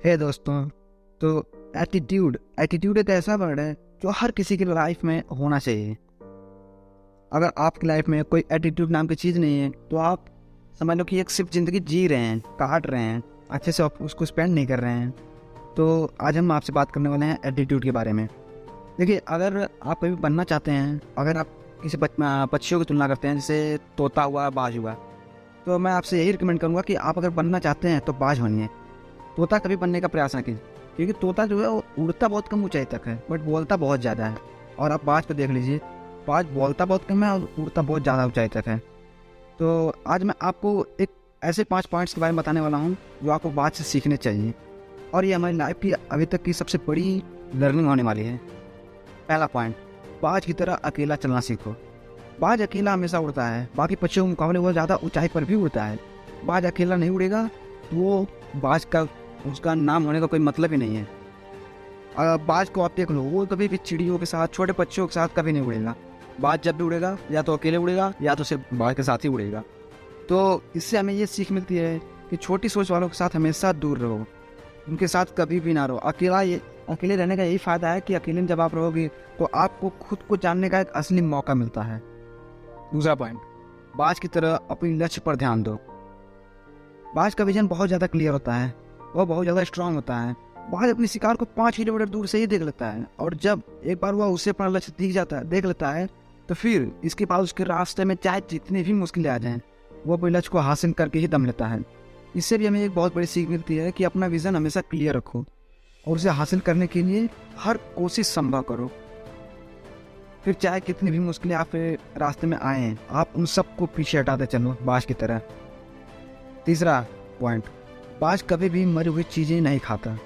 हे दोस्तों, तो attitude attitude एक ऐसा वर्ड है जो हर किसी की लाइफ में होना चाहिए। अगर आपकी लाइफ में कोई एटीट्यूड नाम की चीज़ नहीं है तो आप समझ लो कि एक सिर्फ ज़िंदगी जी रहे हैं, काट रहे हैं, अच्छे से आप उसको स्पेंड नहीं कर रहे हैं। तो आज हम आपसे बात करने वाले हैं एटीट्यूड के बारे में। देखिए, अगर आप कभी बनना चाहते हैं, अगर आप किसी पक्षियों की तुलना करते हैं जैसे तोता हुआ, बाज हुआ, तो मैं आपसे यही रिकमेंड करूँगा कि आप अगर बनना चाहते हैं तो बाज बनिए। तोता कभी बनने का प्रयास ना कीजिए, क्योंकि तोता जो है वो उड़ता बहुत कम ऊंचाई तक है बट बोलता बहुत ज़्यादा है। और आप बाज को देख लीजिए, बाज बोलता बहुत कम है और उड़ता बहुत ज़्यादा ऊंचाई तक है। तो आज मैं आपको एक ऐसे 5 पॉइंट्स के बारे में बताने वाला हूँ जो आपको बाज से सीखने चाहिए, और ये हमारी लाइफ की अभी तक की सबसे बड़ी लर्निंग होने वाली है। पहला पॉइंट, बाज की तरह अकेला चलना सीखो। बाज अकेला हमेशा उड़ता है, बाकी पक्षियों के मुकाबले वो ज़्यादा ऊंचाई पर भी उड़ता है। बाज अकेला नहीं उड़ेगा तो वो बाज का उसका नाम होने का कोई मतलब ही नहीं है। बाज को आप देख लो, वो कभी भी चिड़ियों के साथ, छोटे पक्षियों के साथ कभी नहीं उड़ेगा। बाज जब भी उड़ेगा या तो अकेले उड़ेगा या तो सिर्फ बाज के साथ ही उड़ेगा। तो इससे हमें ये सीख मिलती है कि छोटी सोच वालों के साथ हमेशा दूर रहो, उनके साथ कभी भी ना रहो। अकेले रहने का यही फ़ायदा है कि अकेले में जब आप रहोगे तो आपको खुद को जानने का एक असली मौका मिलता है। दूसरा पॉइंट, बाज की तरह अपने लक्ष्य पर ध्यान दो। बाज का विजन बहुत ज़्यादा क्लियर होता है, वह बहुत ज़्यादा स्ट्रांग होता है। बाज अपने शिकार को 5 किलोमीटर दूर से ही देख लेता है, और जब एक बार वह उसे अपना लक्ष्य देख लेता है तो फिर इसके बाद उसके रास्ते में चाहे जितनी भी मुश्किलें आ जाएं, वो अपने लक्ष्य को हासिल करके ही दम लेता है। इससे भी हमें एक बहुत बड़ी सीख मिलती है कि अपना विज़न हमेशा क्लियर रखो और उसे हासिल करने के लिए हर कोशिश संभव करो। फिर चाहे कितनी भी मुश्किलें आपके रास्ते में आए, आप उन सबको पीछे हटाते चलो बाज की तरह। तीसरा पॉइंट, बाज कभी भी मरी हुई चीज़ें नहीं खाता।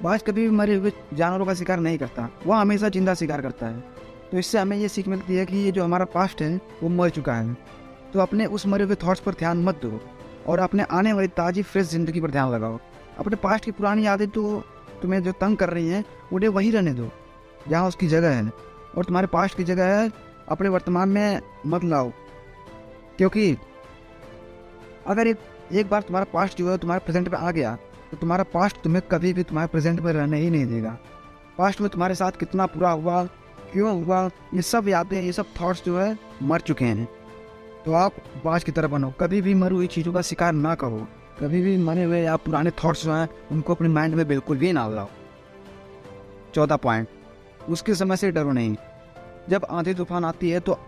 बाज कभी भी मरे हुए जानवरों का शिकार नहीं करता, वह हमेशा जिंदा शिकार करता है। तो इससे हमें ये सीख मिलती है कि ये जो हमारा पास्ट है वो मर चुका है, तो अपने उस मरे हुए थॉट्स पर ध्यान मत दो और अपने आने वाली ताज़ी फ्रेश ज़िंदगी पर ध्यान लगाओ। अपने पास्ट की पुरानी यादें तो तुम्हें जो तंग कर रही हैं उन्हें वहीं रहने दो जहाँ उसकी जगह है, और तुम्हारे पास्ट की जगह है अपने वर्तमान में मत लाओ। क्योंकि अगर एक बार तुम्हारा पास्ट जो है तुम्हारे प्रेजेंट में आ गया तो तुम्हारा पास्ट तुम्हें कभी भी तुम्हारे प्रेजेंट में रहने ही नहीं देगा। पास्ट में तुम्हारे साथ कितना बुरा हुआ, क्यों हुआ, ये सब यादें, ये सब थॉट्स जो है मर चुके हैं। तो आप बाज की तरह बनो, कभी भी मरी हुई चीज़ों का शिकार ना करो, कभी भी मरे हुए या पुराने थॉट्स जो हैं उनको अपने माइंड में बिल्कुल भी ना लाओ। चौथा पॉइंट, उसके समय से डरो नहीं। जब आंधी तूफान आती है तो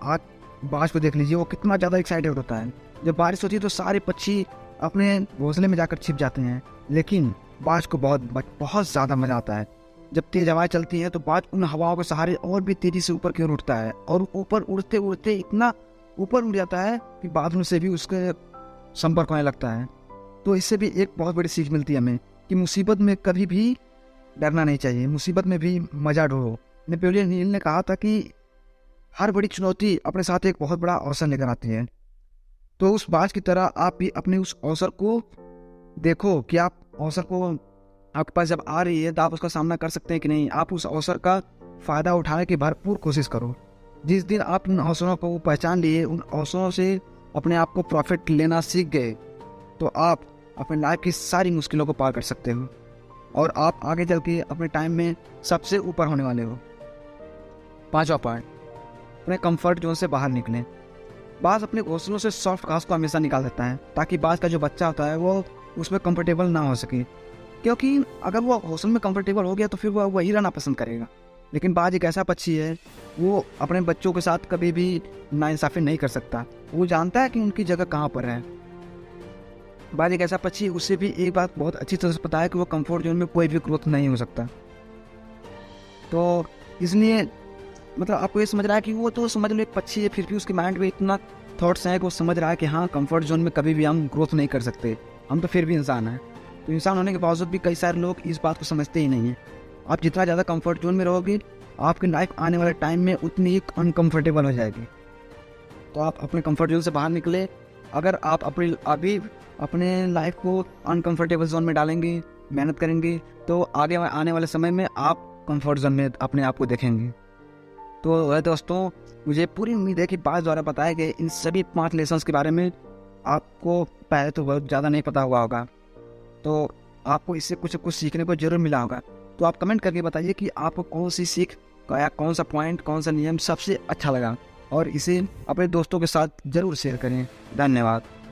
बाज को देख लीजिए, वो कितना ज़्यादा एक्साइटेड होता है। जब बारिश होती है तो सारे पक्षी अपने घोंसले में जाकर छिप जाते हैं, लेकिन बाज को बहुत ज़्यादा मज़ा आता है। जब तेज हवाएं चलती हैं तो बाज उन हवाओं के सहारे और भी तेज़ी से ऊपर की ओर उठता है, और ऊपर उड़ते उड़ते इतना ऊपर उड़ जाता है कि बादलों से भी उसके संपर्क होने लगता है। तो इससे भी एक बहुत बड़ी सीख मिलती है हमें कि मुसीबत में कभी भी डरना नहीं चाहिए, मुसीबत में भी मज़ा ढूंढो। नेपोलियन हिल ने कहा था कि हर बड़ी चुनौती अपने साथ एक बहुत बड़ा अवसर लेकर आती है। तो उस बाज की तरह आप भी अपने उस अवसर को देखो कि आप अवसर को आपके पास जब आ रही है तो आप उसका सामना कर सकते हैं कि नहीं। आप उस अवसर का फ़ायदा उठाने की भरपूर कोशिश करो। जिस दिन आप उन अवसरों को पहचान लिए, उन अवसरों से अपने आप को प्रॉफिट लेना सीख गए, तो आप अपने लाइफ की सारी मुश्किलों को पार कर सकते हो और आप आगे चल के अपने टाइम में सबसे ऊपर होने वाले हो। पांचवा पॉइंट, अपने कंफर्ट जोन से बाहर निकलें। बाज अपने घोंसलों से सॉफ्ट घास को हमेशा निकाल देता है ताकि बाज का जो बच्चा होता है वो उसमें कंफर्टेबल ना हो सके, क्योंकि अगर वो घोंसले में कंफर्टेबल हो गया तो फिर वो वही रहना पसंद करेगा। लेकिन बाज एक ऐसा पक्षी है, वो अपने बच्चों के साथ कभी भी नाइंसाफ़ी नहीं कर सकता। वो जानता है कि उनकी जगह कहाँ पर है। बाज एक ऐसा पक्षी, उससे भी एक बात बहुत अच्छी तरह से पता है कि वो कंफर्ट जोन में कोई भी ग्रोथ नहीं हो सकता। तो इसलिए मतलब आपको ये समझ रहा है कि वो तो समझ लो एक पक्षी है, फिर भी उसके माइंड में इतना थॉट्स हैं कि वो समझ रहा है कि हाँ, कंफर्ट जोन में कभी भी हम ग्रोथ नहीं कर सकते, हम तो फिर भी इंसान हैं। तो इंसान होने के बावजूद भी कई सारे लोग इस बात को समझते ही नहीं हैं। आप जितना ज़्यादा कंफर्ट जोन में रहोगे, आपकी लाइफ आने वाले टाइम में उतनी ही अनकम्फर्टेबल हो जाएगी। तो आप अपने कंफर्ट जोन से बाहर निकले। अगर आप अभी अपने लाइफ को अनकम्फर्टेबल जोन में डालेंगे, मेहनत करेंगे, तो आगे आने वाले समय में आप कंफर्ट जोन में अपने आप को देखेंगे। तो दोस्तों, मुझे पूरी उम्मीद है कि बाज द्वारा बताए गए इन सभी 5 लेसन्स के बारे में आपको पहले तो बहुत ज़्यादा नहीं पता हुआ होगा। तो आपको इससे कुछ कुछ सीखने को जरूर मिला होगा। तो आप कमेंट करके बताइए कि आपको कौन सी सीख या कौन सा पॉइंट, कौन सा नियम सबसे अच्छा लगा, और इसे अपने दोस्तों के साथ ज़रूर शेयर करें। धन्यवाद।